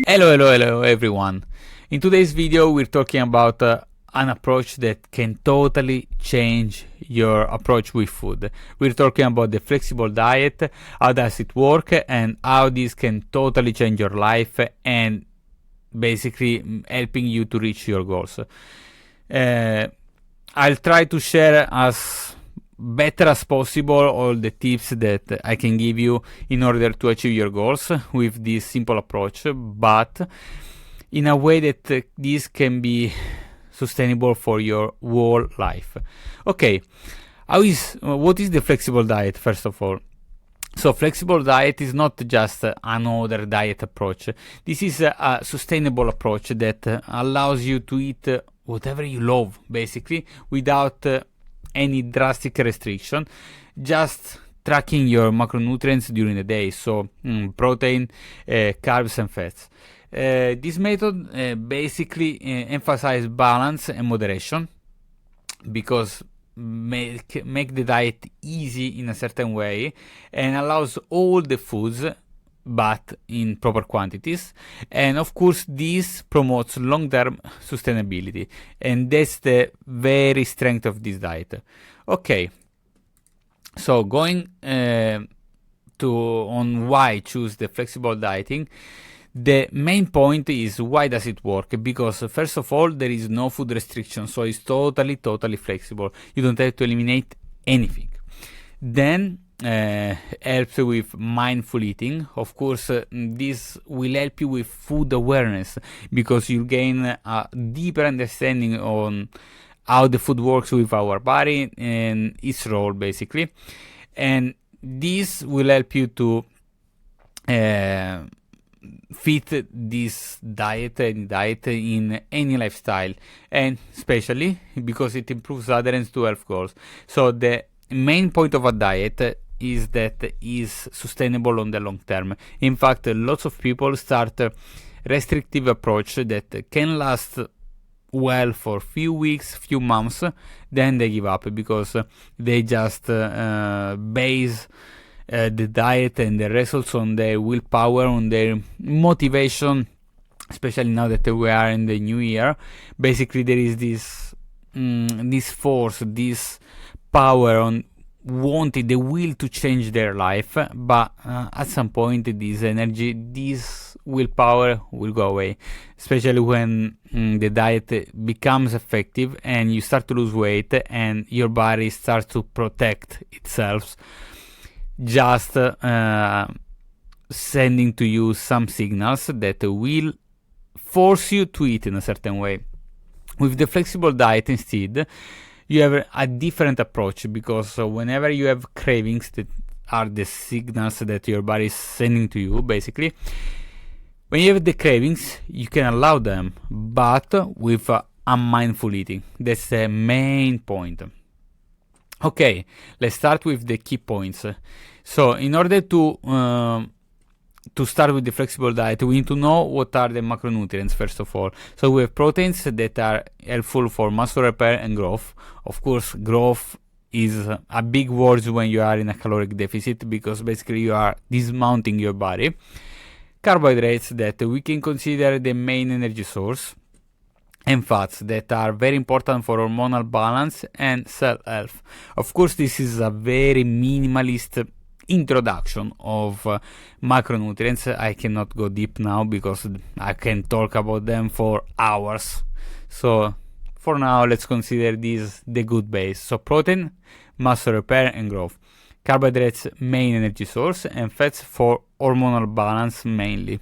Hello everyone. In today's video we're talking about an approach that can totally change your approach with food. We're talking about the flexible diet, how does it work, and how this can totally change your life and basically helping you to reach your goals. I'll try to share as better as possible all the tips that I can give you in order to achieve your goals with this simple approach, but in a way that this can be sustainable for your whole life. Okay, what is the flexible diet, first of all? So flexible diet is not just another diet approach. This is a sustainable approach that allows you to eat whatever you love, basically, without any drastic restriction, just tracking your macronutrients during the day, so protein, carbs and fats. This method basically emphasizes balance and moderation, because make the diet easy in a certain way and allows all the foods but in proper quantities, and of course this promotes long-term sustainability, and that's the very strength of this diet. Okay, so going on why choose the flexible dieting, the main point is why does it work? Because first of all, there is no food restriction, so it's totally flexible. You don't have to eliminate anything. Then helps with mindful eating. Of course, this will help you with food awareness, because you gain a deeper understanding on how the food works with our body and its role, basically. And this will help you to fit this diet in any lifestyle, and especially because it improves adherence to health goals. So the main point of a diet is that is sustainable on the long term. In fact, lots of people start a restrictive approach that can last well for few weeks, few months, then they give up because they just base the diet and the results on their willpower, on their motivation, especially now that we are in the new year. Basically, there is this force, this power on wanting, the will to change their life, but at some point this energy, this willpower will go away, especially when the diet becomes effective and you start to lose weight and your body starts to protect itself, just sending to you some signals that will force you to eat in a certain way. With the flexible diet instead, you have a different approach, because whenever you have cravings, that are the signals that your body is sending to you, basically, when you have the cravings, you can allow them, but with unmindful eating. That's the main point. Okay, let's start with the key points. So in order to start with the flexible diet, we need to know what are the macronutrients, first of all. So we have proteins that are helpful for muscle repair and growth. Of course, growth is a big word when you are in a caloric deficit, because basically you are dismounting your body. Carbohydrates that we can consider the main energy source, and fats that are very important for hormonal balance and cell health. Of course, this is a very minimalist introduction of macronutrients. I cannot go deep now because I can talk about them for hours. So for now, let's consider this the good base. So protein, muscle repair and growth. Carbohydrates, main energy source, and fats for hormonal balance mainly.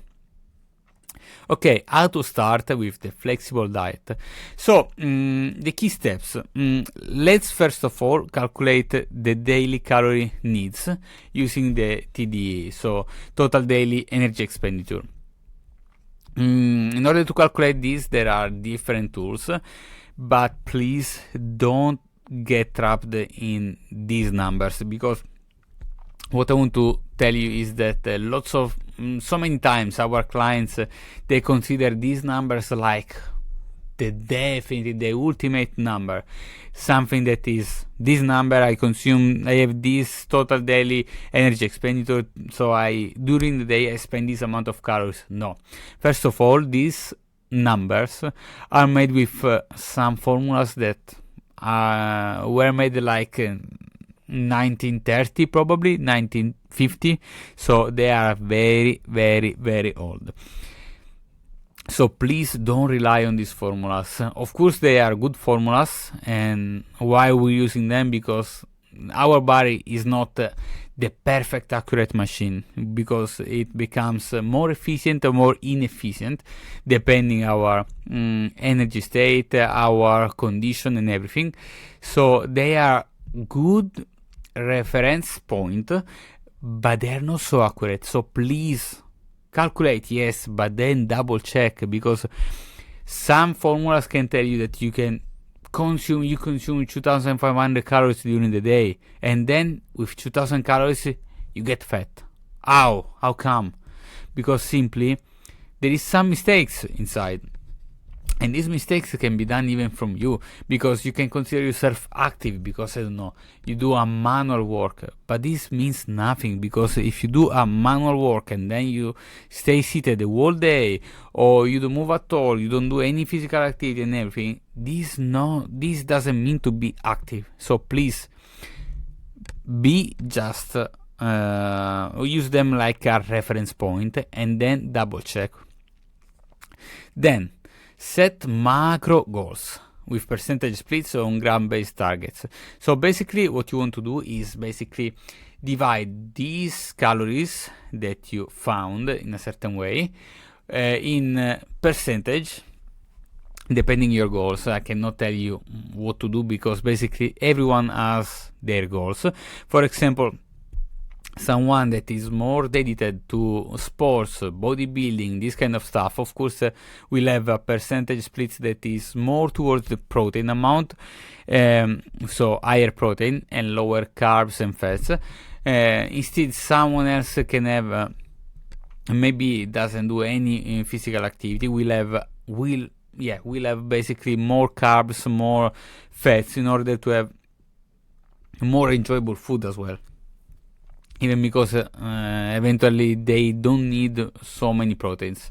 Okay, how to start with the flexible diet? So, the key steps. Let's first of all calculate the daily calorie needs using the TDE, so total daily energy expenditure. In order to calculate this, there are different tools, but please don't get trapped in these numbers, because what I want to tell you is that so many times our clients they consider these numbers like definitely the ultimate number, something that is this number I consume, I have this total daily energy expenditure, so I during the day I spend this amount of calories. No, first of all, these numbers are made with some formulas that were made like 1930, probably 1950, so they are very, very, very old. So please don't rely on these formulas. Of course, they are good formulas, and why we're using them? Because our body is not the perfect accurate machine, because it becomes more efficient or more inefficient depending our energy state, our condition, and everything. So they are good reference point, but they are not so accurate. So please calculate, yes, but then double check, because some formulas can tell you that you consume 2500 calories during the day, and then with 2000 calories you get fat. How come? Because simply there is some mistakes inside, and these mistakes can be done even from you, because you can consider yourself active because, I don't know, you do a manual work, but this means nothing, because if you do a manual work and then you stay seated the whole day, or you don't move at all, you don't do any physical activity and everything, this doesn't mean to be active. So please be just use them like a reference point, and then double check. Then set macro goals with percentage splits on gram-based targets. So basically what you want to do is basically divide these calories that you found in a certain way in percentage, depending your goals. I cannot tell you what to do, because basically everyone has their goals. For example, someone that is more dedicated to sports, bodybuilding, this kind of stuff, of course, will have a percentage split that is more towards the protein amount, so higher protein and lower carbs and fats. Instead, someone else can have maybe doesn't do any physical activity, will have basically more carbs, more fats, in order to have more enjoyable food as well. Even because eventually they don't need so many proteins.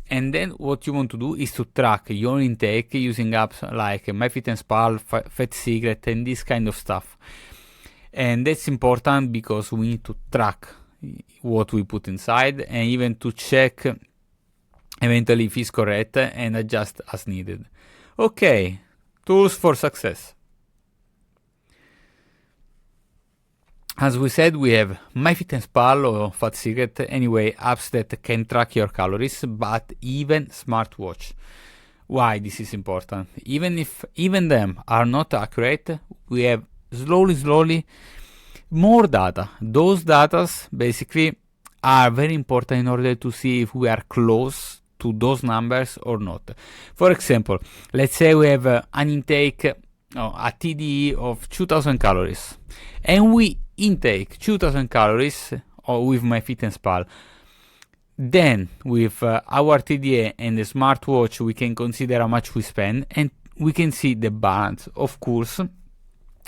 And then what you want to do is to track your intake using apps like MyFitnessPal, Fat Secret, and this kind of stuff. And that's important because we need to track what we put inside, and even to check eventually if it's correct and adjust as needed. Okay, tools for success. As we said, we have MyFitnessPal or Fat Secret, anyway, apps that can track your calories, but even smartwatch. Why this is important? Even if them are not accurate, we have slowly more data. Those data basically are very important in order to see if we are close to those numbers or not. For example, let's say we have an intake, a TDE of 2000 calories, and we intake 2000 calories with MyFitnessPal. Then with our TDA and the smartwatch, we can consider how much we spend, and we can see the balance. Of course,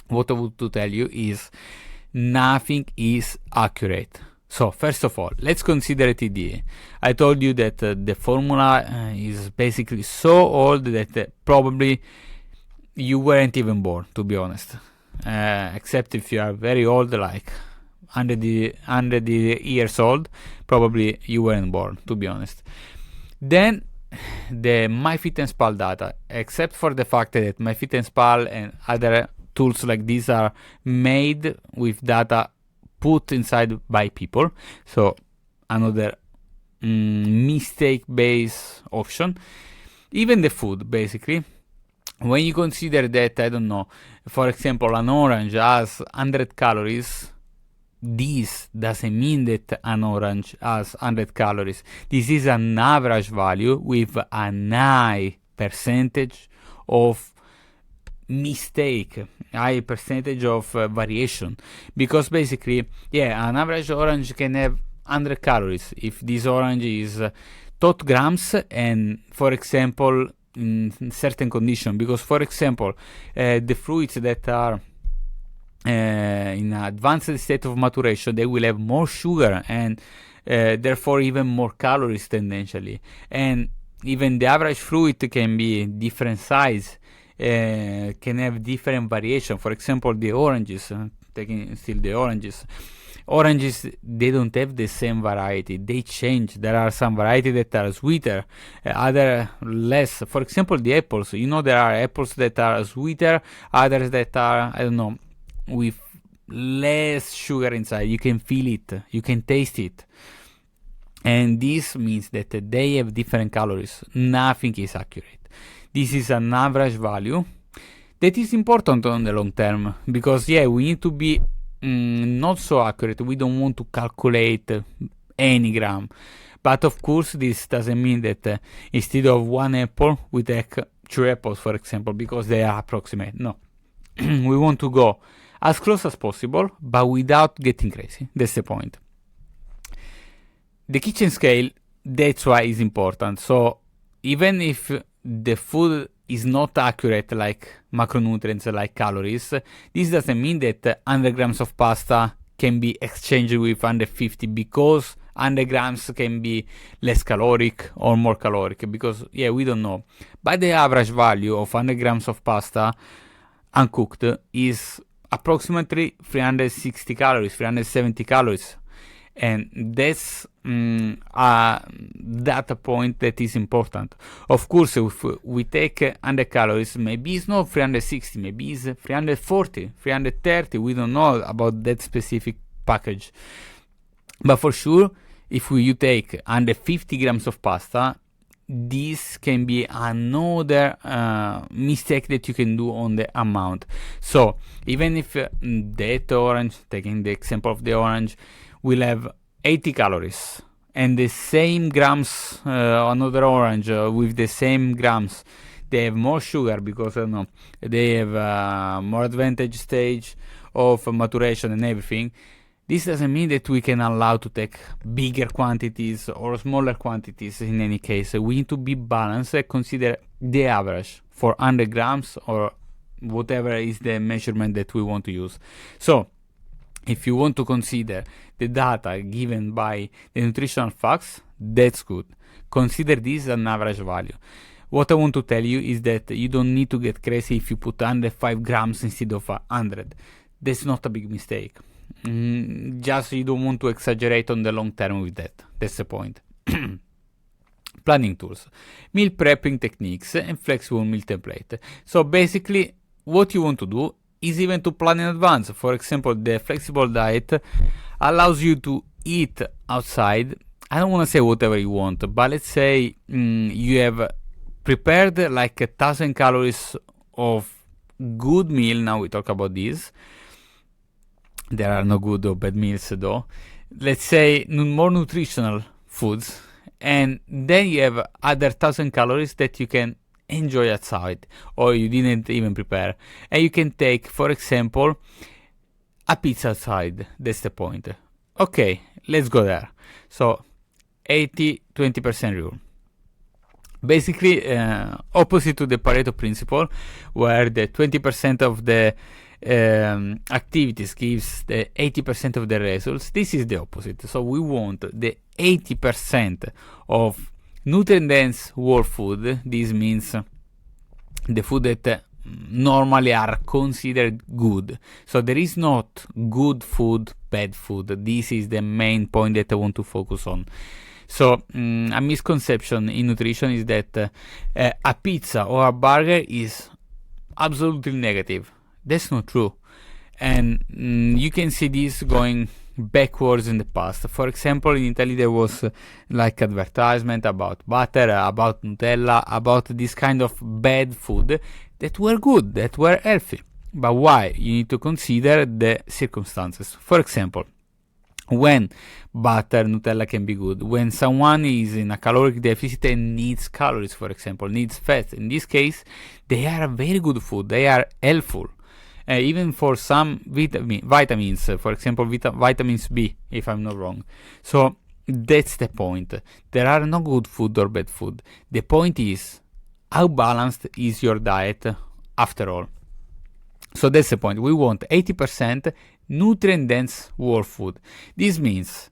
what I want to tell you is nothing is accurate. So first of all, let's consider TDA. I told you that the formula is basically so old that probably you weren't even born, to be honest. Except if you are very old, like 100 years old, probably you weren't born, to be honest. Then the MyFitnessPal data, except for the fact that MyFitnessPal and other tools like these are made with data put inside by people, so another mistake-based option. Even the food, basically, when you consider that, I don't know, for example, an orange has 100 calories, this doesn't mean that an orange has 100 calories. This is an average value with a high percentage of mistake, high percentage of variation. Because basically, an average orange can have 100 calories. If this orange is 30 grams, and for example, in certain condition, because for example the fruits that are in advanced state of maturation, they will have more sugar and therefore even more calories tendentially, and even the average fruit can be different size, can have different variation. For example, the oranges, taking still the oranges, they don't have the same variety, they change. There are some variety that are sweeter, other less. For example, the apples, there are apples that are sweeter, others that are, I don't know, with less sugar inside. You can feel it, you can taste it, and this means that they have different calories. Nothing is accurate. This is an average value that is important on the long term, because we need to be not so accurate. We don't want to calculate any gram, but of course this doesn't mean that instead of 1 apple we take 2 apples, for example, because they are approximate. No, we want to go as close as possible, but without getting crazy. That's the point. The kitchen scale, that's why is important. So even if the food is not accurate, like macronutrients, like calories, this doesn't mean that 100 grams of pasta can be exchanged with 150, because 100 grams can be less caloric or more caloric, because we don't know. But the average value of 100 grams of pasta uncooked is approximately 360 calories, 370 calories. And that's data point that is important. Of course, if we take 100 calories, maybe it's not 360, maybe it's 340, 330. We don't know about that specific package. But for sure, if you take 150 grams of pasta, this can be another mistake that you can do on the amount. So even if that orange, taking the example of the orange, will have 80 calories, and the same grams, another orange with the same grams, they have more sugar because they have more advantage stage of maturation and everything. This doesn't mean that we can allow to take bigger quantities or smaller quantities. In any case, we need to be balanced and consider the average for 100 grams or whatever is the measurement that we want to use. So if you want to consider the data given by the nutritional facts, that's good. Consider this an average value. What I want to tell you is that you don't need to get crazy if you put 105 grams instead of 100. That's not a big mistake. Just you don't want to exaggerate on the long term with that. That's the point. Planning tools, meal prepping techniques, and flexible meal template. So basically, what you want to do is even to plan in advance. For example, the flexible diet allows you to eat outside. I don't want to say whatever you want, but let's say you have prepared like 1,000 calories of good meal. Now we talk about this. There are no good or bad meals though. Let's say more nutritional foods, and then you have other 1,000 calories that you can enjoy outside, or you didn't even prepare, and you can take, for example, a pizza outside. That's the point. Okay, let's go there. So 80-20% rule, basically opposite to the Pareto principle, where the 20% of the activities gives the 80% of the results. This is the opposite. So we want the 80% of nutrient dense whole food. This means the food that normally are considered good. So there is not good food, bad food. This is the main point that I want to focus on. So a misconception in nutrition is that a pizza or a burger is absolutely negative. That's not true. And you can see this going backwards in the past. For example, in Italy there was like advertisement about butter, about Nutella, about this kind of bad food that were good, that were healthy. But why? You need to consider the circumstances. For example, when butter, Nutella can be good, when someone is in a caloric deficit and needs calories, for example, needs fat, in this case, they are a very good food, they are helpful. Even for some vitamins, for example, vitamins B, if I'm not wrong. So that's the point. There are no good food or bad food. The point is how balanced is your diet after all. So that's the point. We want 80% nutrient-dense whole food. This means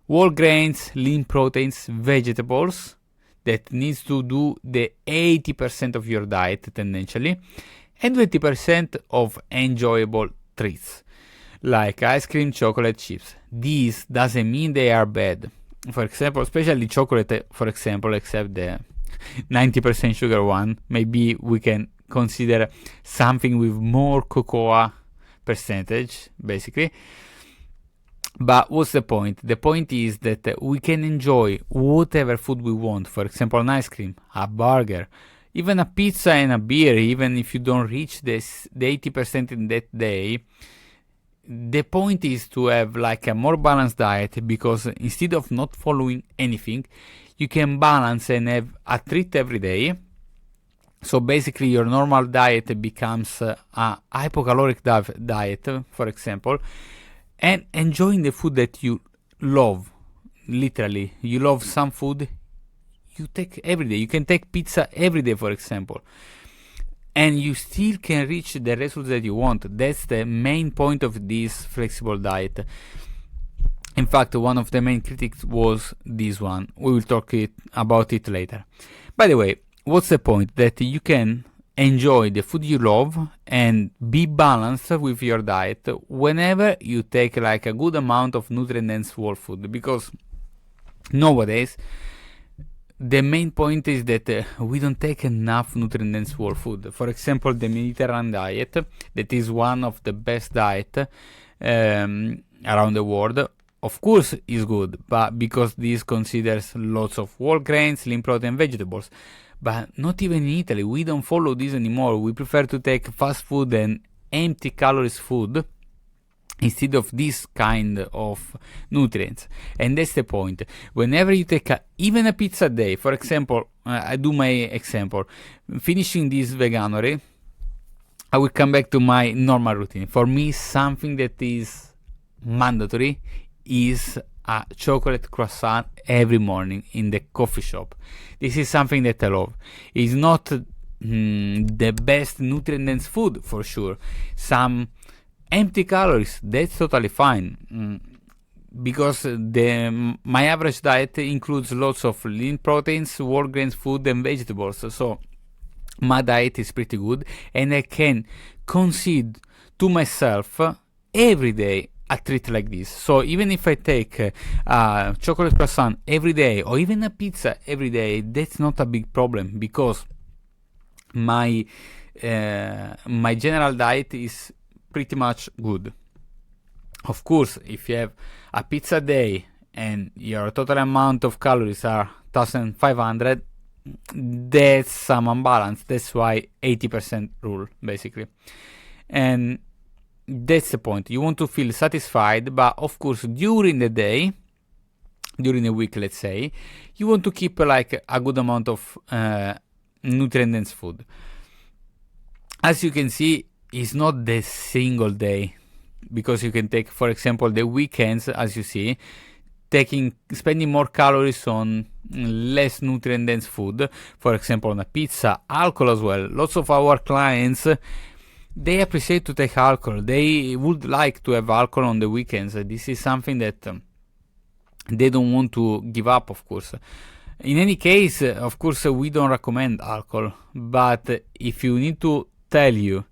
whole grains, lean proteins, vegetables that needs to do the 80% of your diet tendentially, and 20% of enjoyable treats like ice cream, chocolate, chips. This doesn't mean they are bad. For example, especially chocolate, for example, except the 90% sugar one, maybe we can consider something with more cocoa percentage, basically. But what's the point? The point is that we can enjoy whatever food we want. For example, an ice cream, a burger, even a pizza and a beer, even if you don't reach the 80% in that day. The point is to have like a more balanced diet, because instead of not following anything, you can balance and have a treat every day. So basically your normal diet becomes a hypocaloric diet, for example, and enjoying the food that you love. Literally, you love some food, you take every day. You can take pizza every day, for example, and you still can reach the results that you want. That's the main point of this flexible diet. In fact, one of the main critics was this one. We will talk about it later. By the way, what's the point? That you can enjoy the food you love and be balanced with your diet whenever you take like a good amount of nutrient-dense whole food. Because nowadays, the main point is that we don't take enough nutrient-dense whole food. For example, the Mediterranean diet, that is one of the best diet around the world, of course is good, but because this considers lots of whole grains, lean protein, vegetables. But not even in Italy, we don't follow this anymore. We prefer to take fast food and empty calories food instead of this kind of nutrients. And that's the point. Whenever you take even a pizza a day, for example, I do my example, finishing this veganuary, I will come back to my normal routine. For me, something that is mandatory is a chocolate croissant every morning in the coffee shop. This is something that I love. It's not the best nutrient-dense food, for sure. Some empty calories, that's totally fine, because my average diet includes lots of lean proteins, whole grains food, and vegetables. So my diet is pretty good, and I can concede to myself every day a treat like this. So even if I take a chocolate croissant every day, or even a pizza every day, that's not a big problem, because my general diet is pretty much good. Of course, if you have a pizza a day and your total amount of calories are 1500, that's some unbalance. That's why 80% rule, basically. And that's the point. You want to feel satisfied, but of course during the day, during the week, let's say, you want to keep like a good amount of nutrient-dense food. As you can see, it's not the single day, because you can take, for example, the weekends, as you see, spending more calories on less nutrient-dense food, for example, on a pizza, alcohol as well. Lots of our clients, they appreciate to take alcohol. They would like to have alcohol on the weekends. This is something that they don't want to give up, of course. In any case, of course, we don't recommend alcohol. But if you need to tell you,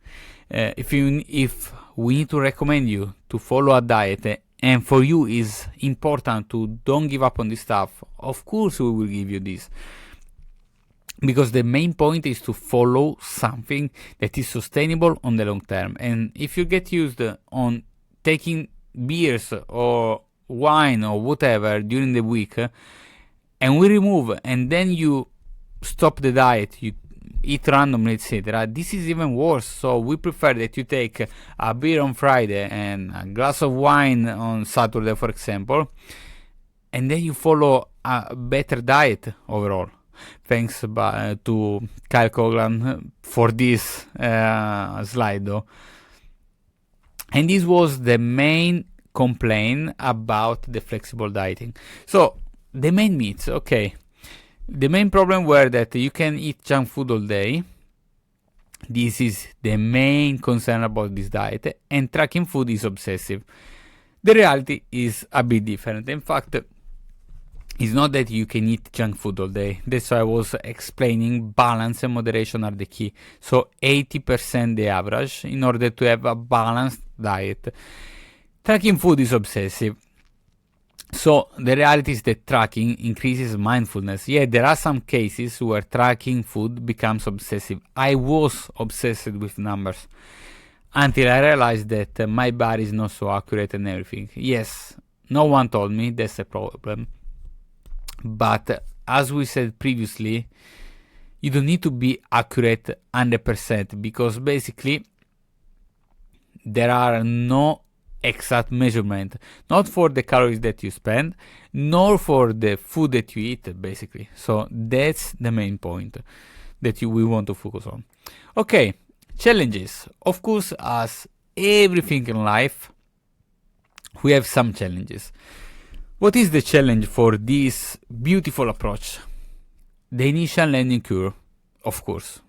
if we need to recommend you to follow a diet, and for you is important to don't give up on this stuff, of course we will give you this. Because the main point is to follow something that is sustainable on the long term. And if you get used on taking beers or wine or whatever during the week, and we remove, and then you stop the diet, you eat randomly, etc., this is even worse. So we prefer that you take a beer on Friday and a glass of wine on Saturday, for example, and then you follow a better diet overall. Thanks to Kyle Coglan for this slide though. And this was the main complaint about the flexible dieting. So the main myths, okay. The main problem were that you can eat junk food all day. This is the main concern about this diet, and tracking food is obsessive. The reality is a bit different. In fact, it's not that you can eat junk food all day. That's why I was explaining balance and moderation are the key. So 80% the average in order to have a balanced diet. Tracking food is obsessive. So the reality is that tracking increases mindfulness. Yeah, there are some cases where tracking food becomes obsessive. I was obsessed with numbers until I realized that my body is not so accurate and everything. Yes, no one told me that's a problem. But as we said previously, you don't need to be accurate 100% because basically there are no exact measurement, not for the calories that you spend, nor for the food that you eat, basically. So that's the main point that we want to focus on. Okay, challenges. Of course, as everything in life, we have some challenges. What is the challenge for this beautiful approach? The initial learning curve, of course,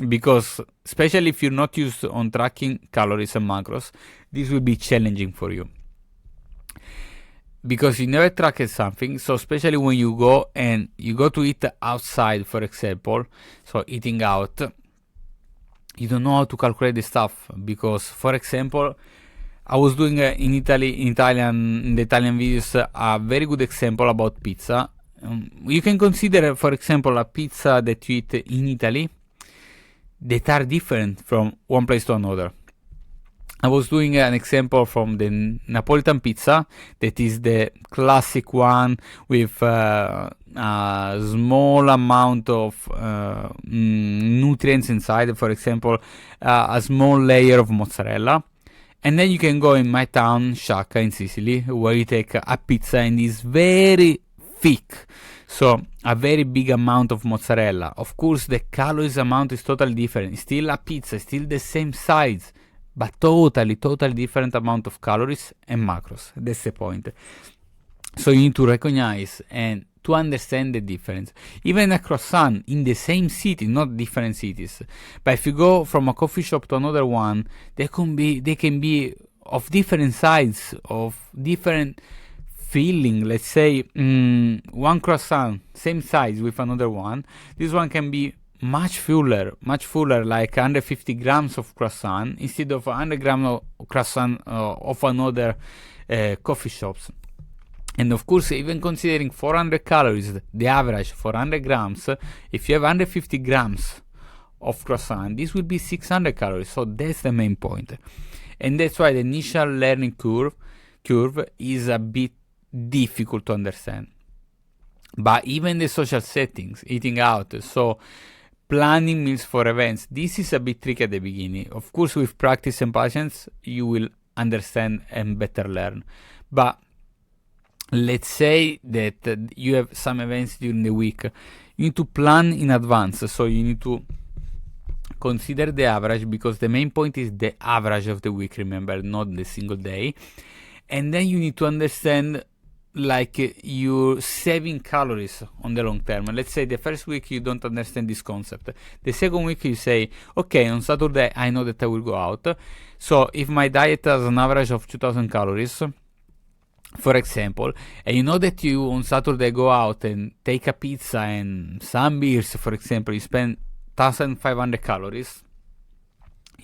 because especially if you're not used on tracking calories and macros, this will be challenging for you. Because you never tracked something, so especially when you go to eat outside, for example, so eating out, you don't know how to calculate the stuff. Because, for example, I was doing in the Italian videos a very good example about pizza. You can consider, for example, a pizza that you eat in Italy that are different from one place to another. I was doing an example from the Napolitan pizza, that is the classic one with a small amount of nutrients inside, for example, a small layer of mozzarella. And then you can go in my town, Sciacca in Sicily, where you take a pizza and it's very thick. So a very big amount of mozzarella. Of course, the calories amount is totally different. It's still a pizza, still the same size, but totally different amount of calories and macros. That's the point. So you need to recognize and to understand the difference. Even a croissant in the same city, not different cities. But if you go from a coffee shop to another one, they can be of different sizes, of different feeling. Let's say one croissant, same size with another one. This one can be much fuller, like 150 grams of croissant instead of 100 grams of croissant of another coffee shops. And of course, even considering 400 calories, the average 400 grams, if you have 150 grams of croissant, this will be 600 calories. So that's the main point. And that's why the initial learning curve is a bit difficult to understand. But even the social settings, eating out, so planning meals for events, this is a bit tricky at the beginning. Of course, with practice and patience, you will understand and better learn. But let's say that you have some events during the week. You need to plan in advance. So you need to consider the average, because the main point is the average of the week, remember, not the single day. And then you need to understand like you're saving calories on the long term. Let's say the first week you don't understand this concept. The second week you say, okay, on Saturday I know that I will go out. So if my diet has an average of 2000 calories, for example, and you know that you on Saturday go out and take a pizza and some beers, for example, you spend 1500 calories,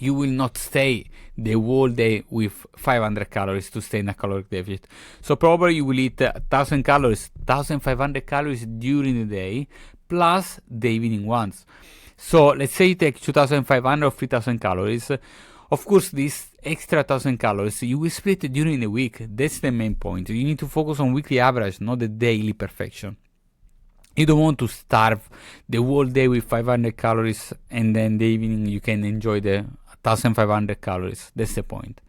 you will not stay the whole day with 500 calories to stay in a caloric deficit. So probably you will eat 1000 calories, 1500 calories during the day, plus the evening ones. So let's say you take 2500 or 3000 calories. Of course, this extra 1000 calories you will split during the week. That's the main point. You need to focus on weekly average, not the daily perfection. You don't want to starve the whole day with 500 calories and then the evening you can enjoy the 1500 calories. That's the point.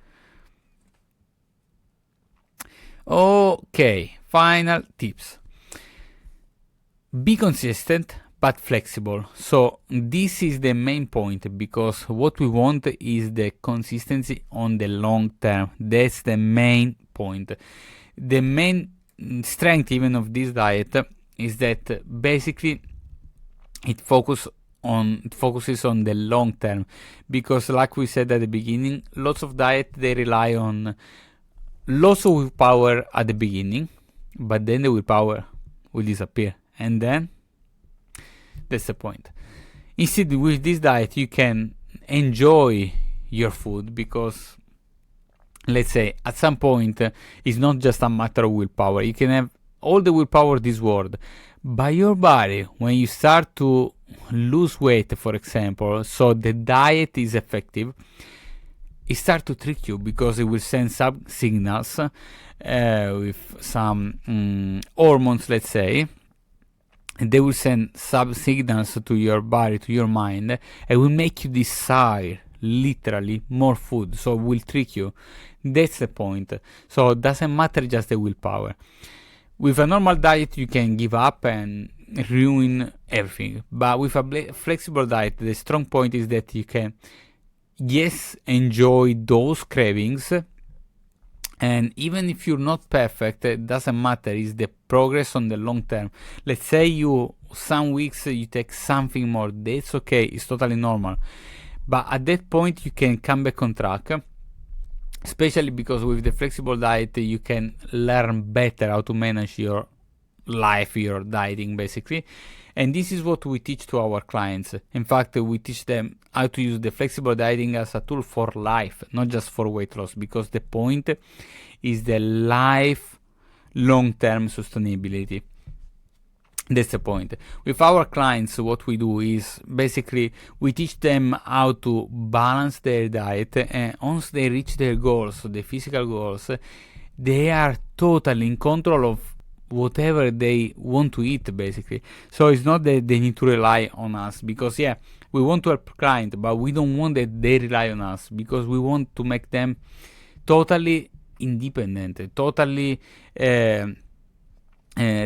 Okay, final tips. Be consistent but flexible. So this is the main point, because what we want is the consistency on the long term. That's the main point. The main strength even of this diet is that basically it focuses on the long term, because like we said at the beginning, lots of diet, they rely on lots of willpower at the beginning, but then the willpower will disappear, and then that's the point. Instead, with this diet, you can enjoy your food, because let's say at some point it's not just a matter of willpower. You can have all the willpower this world, but your body, when you start to lose weight, for example, so the diet is effective, it starts to trick you, because it will send some signals with some hormones, let's say. And they will send some signals to your body, to your mind, and will make you desire literally more food. So it will trick you. That's the point. So it doesn't matter just the willpower. With a normal diet, you can give up and ruin everything. But with a flexible diet, the strong point is that you can, yes, enjoy those cravings. And even if you're not perfect, it doesn't matter. It's the progress on the long term. Let's say some weeks you take something more. That's okay. It's totally normal. But at that point, you can come back on track. Especially because with the flexible diet, you can learn better how to manage your life, your dieting, basically. And this is what we teach to our clients. In fact, we teach them how to use the flexible dieting as a tool for life, not just for weight loss, because the point is the life long-term sustainability. That's the point. With our clients, what we do is basically we teach them how to balance their diet, and once they reach their goals, the physical goals, they are totally in control of whatever they want to eat, basically. So it's not that they need to rely on us, because we want to help clients, but we don't want that they rely on us, because we want to make them totally independent, totally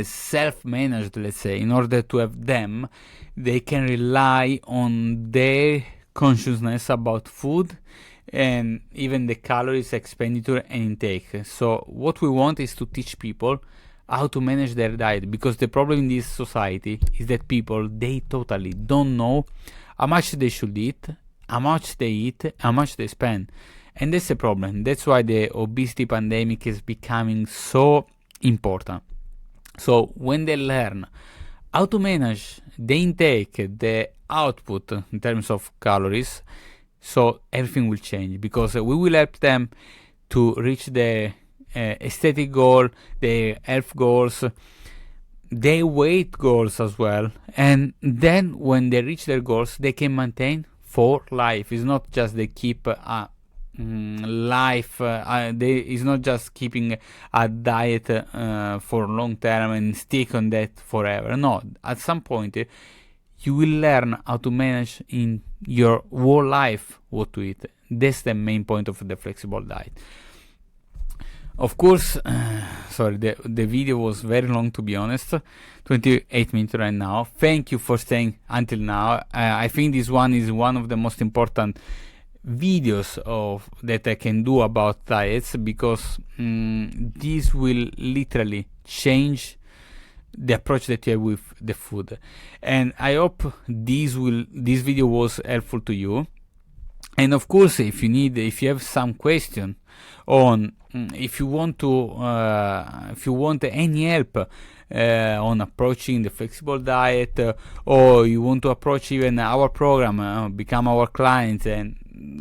self-managed, let's say. In order to have them, they can rely on their consciousness about food and even the calories expenditure and intake. So what we want is to teach people how to manage their diet, because the problem in this society is that people, they totally don't know how much they should eat, how much they eat, how much they spend. And that's the problem. That's why the obesity pandemic is becoming so important. So when they learn how to manage the intake, the output in terms of calories, so everything will change, because we will help them to reach their aesthetic goal, their health goals, their weight goals as well. And then when they reach their goals, they can maintain for life. It's not just they keep life, it's not just keeping a diet for long term and stick on that forever. No, at some point you will learn how to manage in your whole life what to eat. That's the main point of the flexible diet. Of course, sorry, the video was very long, to be honest, 28 minutes right now. Thank you for staying until now. I think this one is one of the most important videos that I can do about diets, because this will literally change the approach that you have with the food. And I hope this video was helpful to you. And of course, if you have some question on if you want any help on approaching the flexible diet, or you want to approach even our program, become our client, and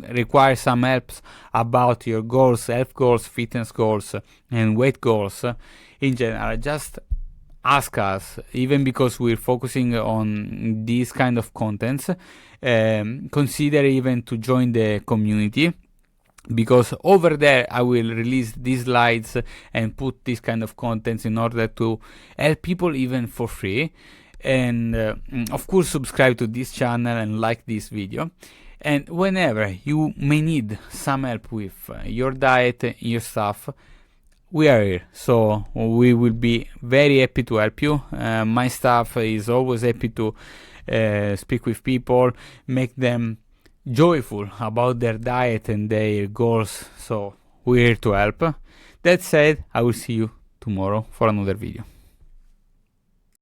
require some help about your goals, health goals, fitness goals, and weight goals in general, just ask us. Even because we're focusing on these kind of contents, consider even to join the community, because over there I will release these slides and put this kind of contents in order to help people even for free. And of course, subscribe to this channel and like this video. And whenever you may need some help with your diet, your stuff, we are here. So we will be very happy to help you. My staff is always happy to speak with people, make them joyful about their diet and their goals. So we're here to help. That said, I will see you tomorrow for another video.